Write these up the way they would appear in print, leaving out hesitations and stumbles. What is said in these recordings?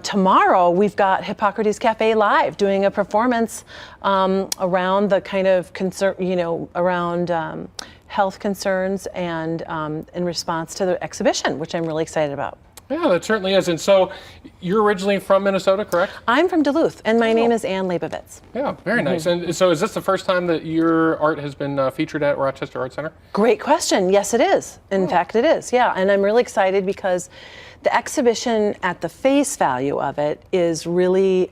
Tomorrow, we've got Hippocrates Cafe Live doing a performance around the kind of around health concerns and in response to the exhibition, which I'm really excited about. Yeah, that certainly is. And so you're originally from Minnesota, correct? I'm from Duluth, and my name is Ann Leibovitz. Yeah, very nice. And so is this the first time that your art has been featured at Rochester Art Center? Great question. Yes, it is. In fact, it is. Yeah, and I'm really excited because the exhibition, at the face value of it, is really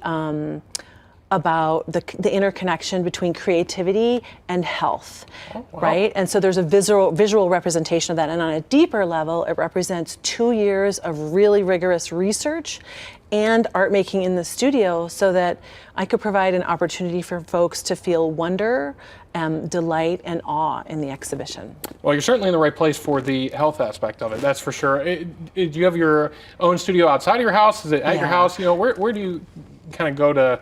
about the interconnection between creativity and health, right? And so there's a visual representation of that. And on a deeper level, it represents 2 years of really rigorous research and art making in the studio so that I could provide an opportunity for folks to feel wonder, delight, and awe in the exhibition. Well, you're certainly in the right place for the health aspect of it, that's for sure. Do you have your own studio outside of your house? Is it at your house? You know, where do you kind of go to,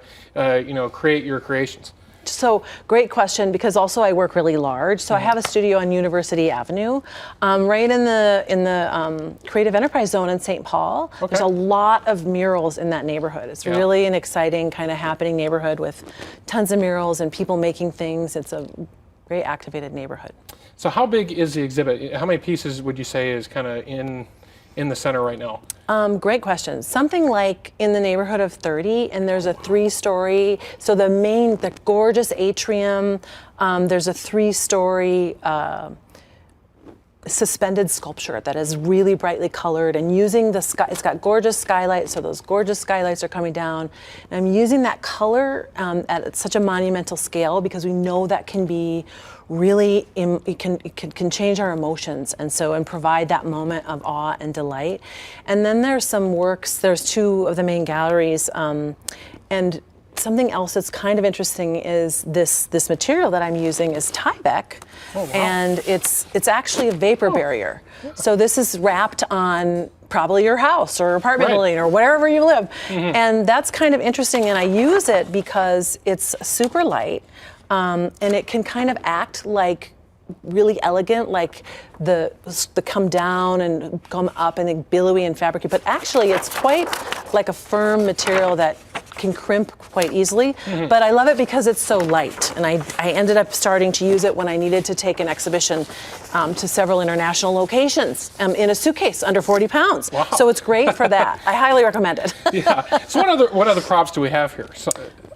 create your creations? So great question, because also I work really large. So I have a studio on University Avenue, right in the Creative Enterprise Zone in St. Paul. Okay. There's a lot of murals in that neighborhood. It's really an exciting kind of happening neighborhood with tons of murals and people making things. It's a very activated neighborhood. So how big is the exhibit? How many pieces would you say is kind of in the center right now? Great question. Something like in the neighborhood of 30, and there's a 3-story, so the gorgeous atrium, there's a 3-story suspended sculpture that is really brightly colored and using the sky. It's got gorgeous skylights, so those gorgeous skylights are coming down. And I'm using that color at such a monumental scale because we know that can be really, it can change our emotions, and provide that moment of awe and delight. And then there's some works, there's 2 of the main galleries, and something else that's kind of interesting is this material that I'm using is Tyvek, and it's actually a vapor barrier. So this is wrapped on probably your house or apartment building or wherever you live, and that's kind of interesting. And I use it because it's super light, and it can kind of act like really elegant, like the come down and come up and billowy and fabricy, but actually it's quite like a firm material that can crimp quite easily, but I love it because it's so light. And I ended up starting to use it when I needed to take an exhibition to several international locations in a suitcase under 40 pounds. Wow. So it's great for that. I highly recommend it. Yeah. So what other props do we have here? So,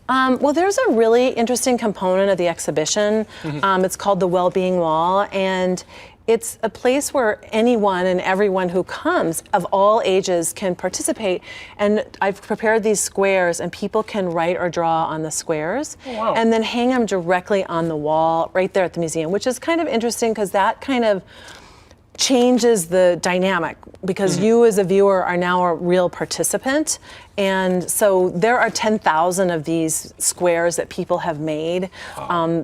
well, there's a really interesting component of the exhibition. It's called the Wellbeing Wall, and it's a place where anyone and everyone who comes of all ages can participate. And I've prepared these squares, and people can write or draw on the squares, and then hang them directly on the wall right there at the museum, which is kind of interesting because that kind of changes the dynamic, because you as a viewer are now a real participant. And so there are 10,000 of these squares that people have made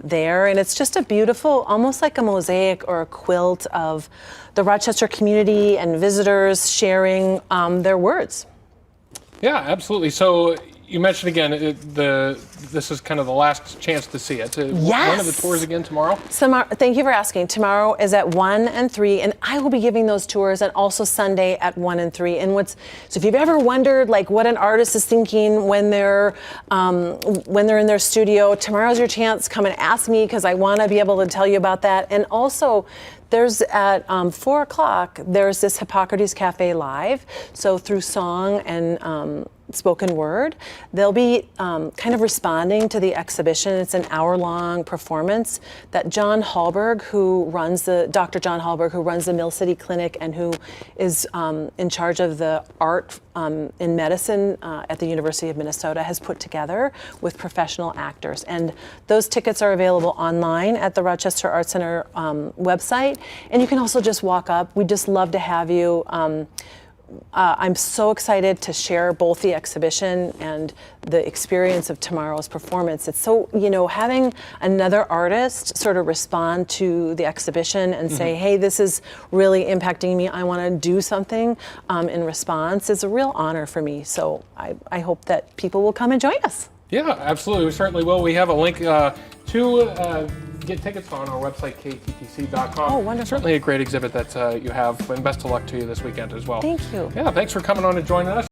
there. And it's just a beautiful, almost like a mosaic or a quilt of the Rochester community and visitors sharing their words. Yeah, absolutely. So you mentioned again, this is kind of the last chance to see it. Yes. When are the tours again tomorrow? Thank you for asking. Tomorrow is at 1 and 3, and I will be giving those tours, and also Sunday at 1 and 3. And so if you've ever wondered like what an artist is thinking when they're in their studio, tomorrow's your chance. Come and ask me, because I want to be able to tell you about that. And also, there's at 4 o'clock, there's this Hippocrates Cafe Live. So through song and spoken word, they'll be kind of responding to the exhibition. It's an hour-long performance that Dr. John Hallberg, who runs the Mill City Clinic and who is in charge of the art in medicine at the University of Minnesota, has put together with professional actors. And those tickets are available online at the Rochester Art Center website. And you can also just walk up. We'd just love to have you. I'm so excited to share both the exhibition and the experience of tomorrow's performance. It's so, having another artist sort of respond to the exhibition and say, hey, this is really impacting me, I want to do something in response, is a real honor for me. So I hope that people will come and join us. Yeah, absolutely. We certainly will. We have a link to get tickets on our website, kttc.com. Oh, wonderful. Certainly a great exhibit that you have, and best of luck to you this weekend as well. Thank you. Yeah, thanks for coming on and joining us.